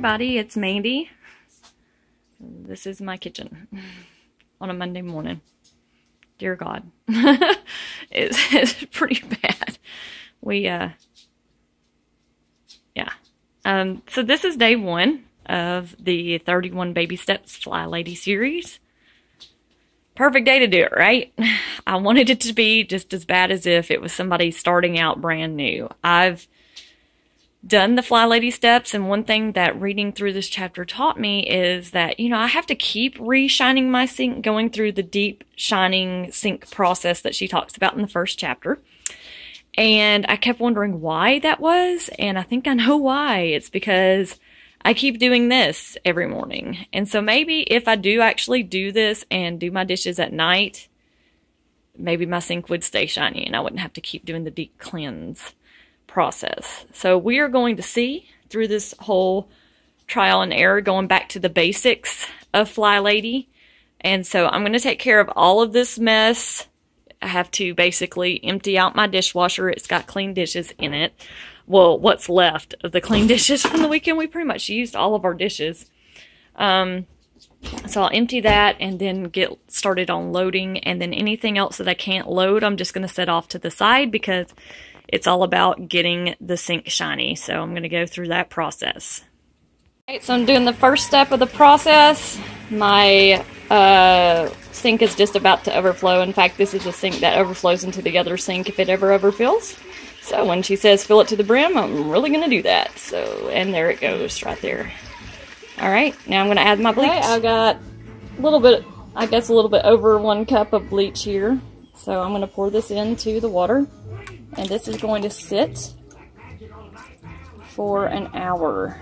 everybody, it's Mandy. This is my kitchen on a Monday morning. Dear God. it's pretty bad. So this is day 1 of the 31 Baby Steps FlyLady series. Perfect day to do it, right? I wanted it to be just as bad as if it was somebody starting out brand new. I've done the FlyLady steps, and one thing that reading through this chapter taught me is that, I have to keep re-shining my sink, going through the deep shining sink process that she talks about in the first chapter. And I kept wondering why that was, and I think I know why. It's because I keep doing this every morning. And so maybe if I do actually do this and do my dishes at night, maybe my sink would stay shiny and I wouldn't have to keep doing the deep cleanse process. So we are going to see through this whole trial and error, going back to the basics of FlyLady. And so I'm going to take care of all of this mess. I have to basically empty out my dishwasher. It's got clean dishes in it. Well, what's left of the clean dishes from the weekend. We pretty much used all of our dishes. So I'll empty that and then get started on loading. And then anything else that I can't load, I'm just going to set off to the side because it's all about getting the sink shiny. So I'm going to go through that process. Alright, so I'm doing the first step of the process. My sink is just about to overflow. In fact, this is a sink that overflows into the other sink if it ever overfills. So when she says fill it to the brim, I'm really going to do that. So, and there it goes right there. Alright, now I'm going to add my bleach. Okay, I've got a little bit over 1 cup of bleach here. So I'm going to pour this into the water. And this is going to sit for an hour.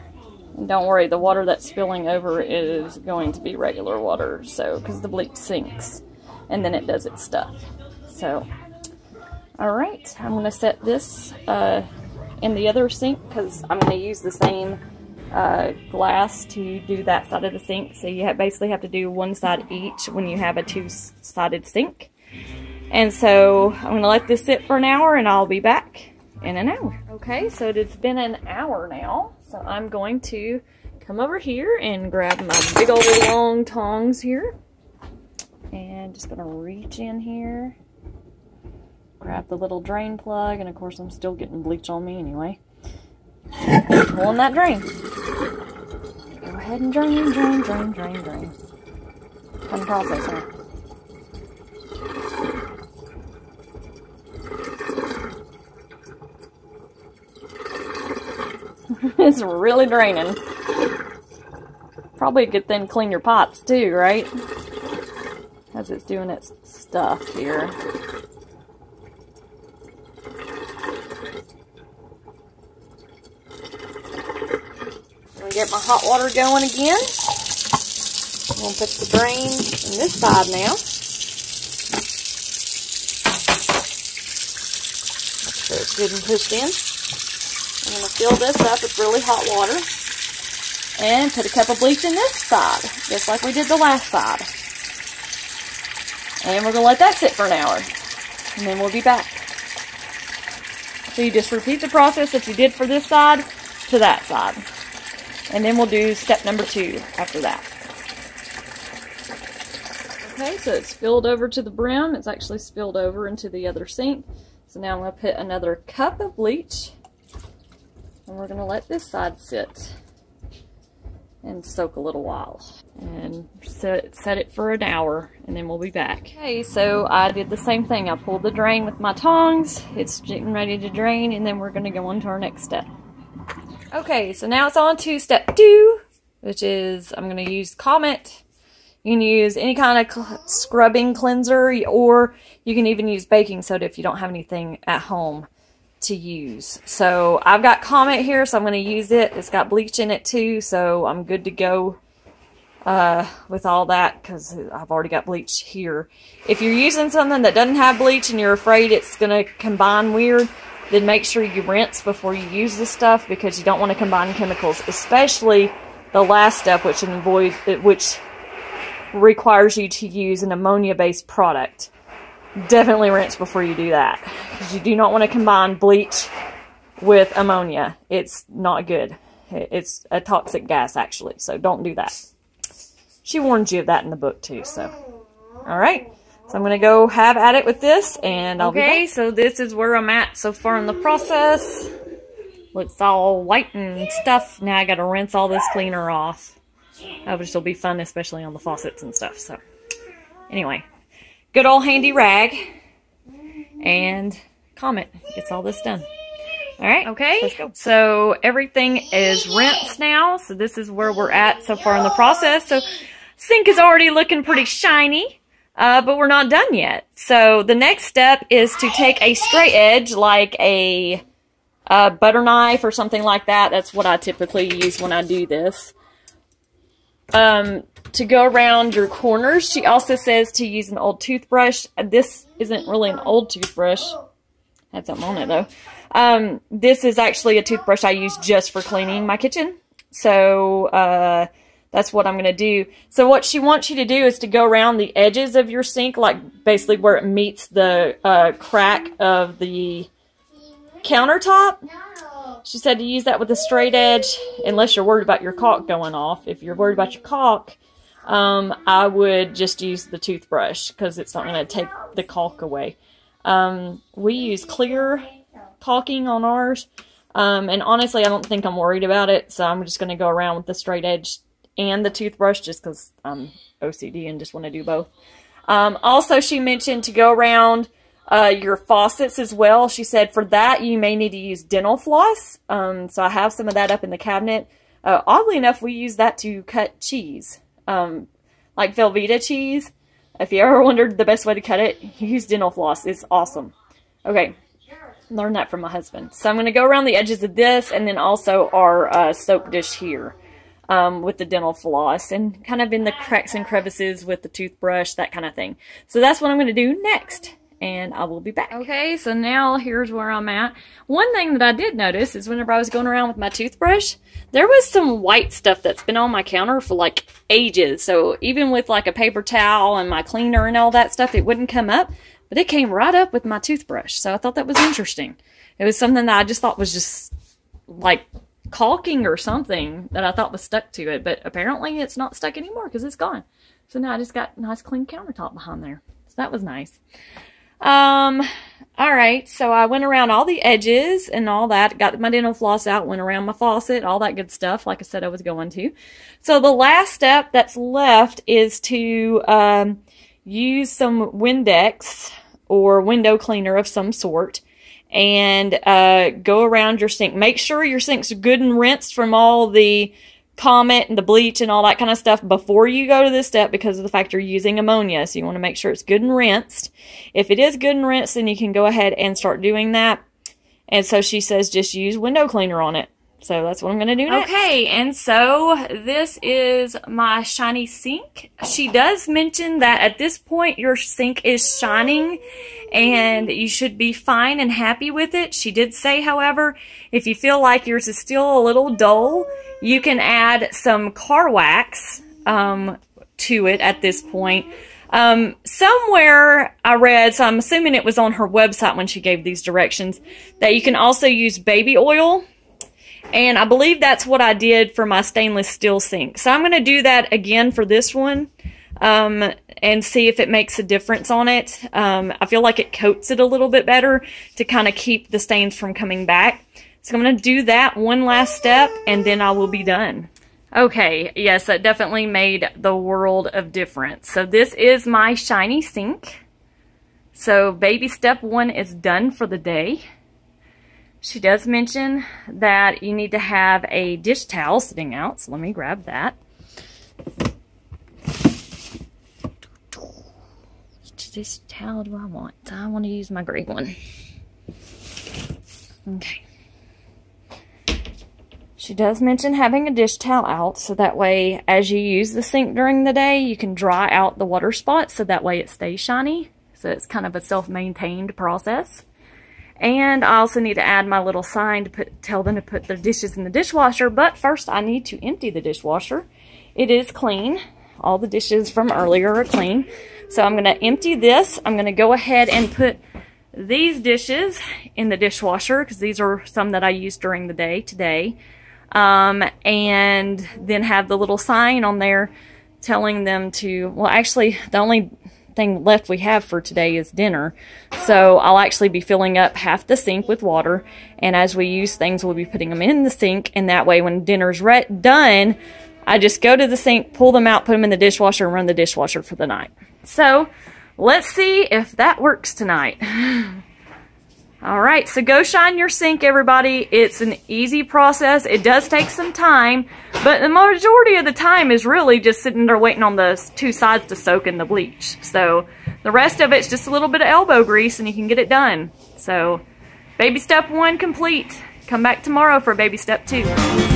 And don't worry, the water that's spilling over is going to be regular water, so because the bleach sinks and then it does its stuff. So, alright, I'm going to set this in the other sink because I'm going to use the same glass to do that side of the sink. So you basically have to do one side each when you have a two-sided sink. And so I'm going to let this sit for an hour and I'll be back in an hour. Okay, so it's been an hour now. So I'm going to come over here and grab my big old long tongs here. And just going to reach in here. Grab the little drain plug. And of course I'm still getting bleach on me anyway. Pulling that drain. Go ahead and drain. Fun process, huh? It's really draining. Probably a good thing to clean your pots too, right? As it's doing its stuff here. I'm gonna get my hot water going again. I'm gonna put the drain in this side now. So it's good and pushed in. I'm going to fill this up with really hot water and put a cup of bleach in this side, just like we did the last side. And we're going to let that sit for an hour, and then we'll be back. So you just repeat the process that you did for this side to that side. And then we'll do step number 2 after that. Okay, so it's filled over to the brim. It's actually spilled over into the other sink. So now I'm going to put another cup of bleach. And we're going to let this side sit and soak a little while. And set it for an hour, and then we'll be back. Okay, so I did the same thing. I pulled the drain with my tongs. It's getting ready to drain, and then we're going to go on to our next step. Okay, so now it's on to step 2, which is I'm going to use Comet. You can use any kind of scrubbing cleanser, or you can even use baking soda if you don't have anything at home to use. So I've got Comet here, so I'm going to use it. It's got bleach in it too, so I'm good to go with all that because I've already got bleach here. If you're using something that doesn't have bleach and you're afraid it's going to combine weird, then make sure you rinse before you use this stuff because you don't want to combine chemicals, especially the last step, which requires you to use an ammonia-based product. Definitely rinse before you do that, because you do not want to combine bleach with ammonia. It's not good. It's a toxic gas, actually, so don't do that. She warns you of that in the book, too, so. All right, so I'm going to go have at it with this, and I'll be back. Okay, so this is where I'm at so far in the process. Looks all white and stuff. Now I got to rinse all this cleaner off. Which will be fun, especially on the faucets and stuff, so. Anyway, good old handy rag, and Comet gets all this done. All right, okay, let's go. So everything is rinsed now. So this is where we're at so far in the process. So sink is already looking pretty shiny, but we're not done yet. So the next step is to take a straight edge, like a butter knife or something like that. That's what I typically use when I do this. To go around your corners. She also says to use an old toothbrush. This isn't really an old toothbrush. Had something on it though. This is actually a toothbrush I use just for cleaning my kitchen. So, that's what I'm going to do. So what she wants you to do is to go around the edges of your sink, like basically where it meets the, crack of the countertop. She said to use that with a straight edge, unless you're worried about your caulk going off. If you're worried about your caulk, I would just use the toothbrush because it's not going to take the caulk away. We use clear caulking on ours, and honestly I don't think I'm worried about it, so I'm just going to go around with the straight edge and the toothbrush just because I'm OCD and just want to do both. Also she mentioned to go around your faucets as well. She said for that you may need to use dental floss, so I have some of that up in the cabinet. Oddly enough, we use that to cut cheese, like Velveeta cheese. If you ever wondered the best way to cut it, use dental floss. It's awesome. Okay, learned that from my husband. So I'm going to go around the edges of this and then also our soap dish here with the dental floss and kind of in the cracks and crevices with the toothbrush, that kind of thing. So that's what I'm going to do next, and I will be back. Okay, so now here's where I'm at. One thing that I did notice is whenever I was going around with my toothbrush, there was some white stuff that's been on my counter for like ages. So even with like a paper towel and my cleaner and all that stuff, it wouldn't come up. But it came right up with my toothbrush. So I thought that was interesting. It was something that I just thought was just like caulking or something that I thought was stuck to it. But apparently it's not stuck anymore because it's gone. So now I just got a nice clean countertop behind there. So that was nice. Alright, so I went around all the edges and all that, got my dental floss out, went around my faucet, all that good stuff, like I said I was going to. So the last step that's left is to use some Windex or window cleaner of some sort and go around your sink. Make sure your sink's good and rinsed from all the Comet and the bleach and all that kind of stuff before you go to this step because of the fact you're using ammonia. So you want to make sure it's good and rinsed. If it is good and rinsed, then you can go ahead and start doing that. And so she says just use window cleaner on it. So that's what I'm going to do next. Okay, and so this is my shiny sink. She does mention that at this point your sink is shining and you should be fine and happy with it. She did say, however, if you feel like yours is still a little dull, you can add some car wax to it at this point. Somewhere I read, so I'm assuming it was on her website when she gave these directions, that you can also use baby oil. And I believe that's what I did for my stainless steel sink. So I'm going to do that again for this one and see if it makes a difference on it. I feel like it coats it a little bit better to kind of keep the stains from coming back. So I'm going to do that one last step and then I will be done. Okay, yes, that definitely made the world of difference. So this is my shiny sink. So baby step 1 is done for the day. She does mention that you need to have a dish towel sitting out, so let me grab that. Which dish towel do I want? I want to use my gray one. Okay. She does mention having a dish towel out, so that way as you use the sink during the day, you can dry out the water spots, so that way it stays shiny. So it's kind of a self-maintained process. And I also need to add my little sign to tell them to put their dishes in the dishwasher. But first I need to empty the dishwasher. It is clean. All the dishes from earlier are clean. So I'm going to empty this. I'm going to go ahead and put these dishes in the dishwasher because these are some that I used during the day today. and then have the little sign on there telling them to, well, actually, the only thing left we have for today is dinner. So I'll actually be filling up half the sink with water, and as we use things, we'll be putting them in the sink, and that way when dinner's done, I just go to the sink, pull them out, put them in the dishwasher, and run the dishwasher for the night. So let's see if that works tonight. All right, so go shine your sink, everybody. It's an easy process. It does take some time, but the majority of the time is really just sitting there waiting on the two sides to soak in the bleach. So the rest of it's just a little bit of elbow grease and you can get it done. So baby step 1 complete. Come back tomorrow for baby step 2.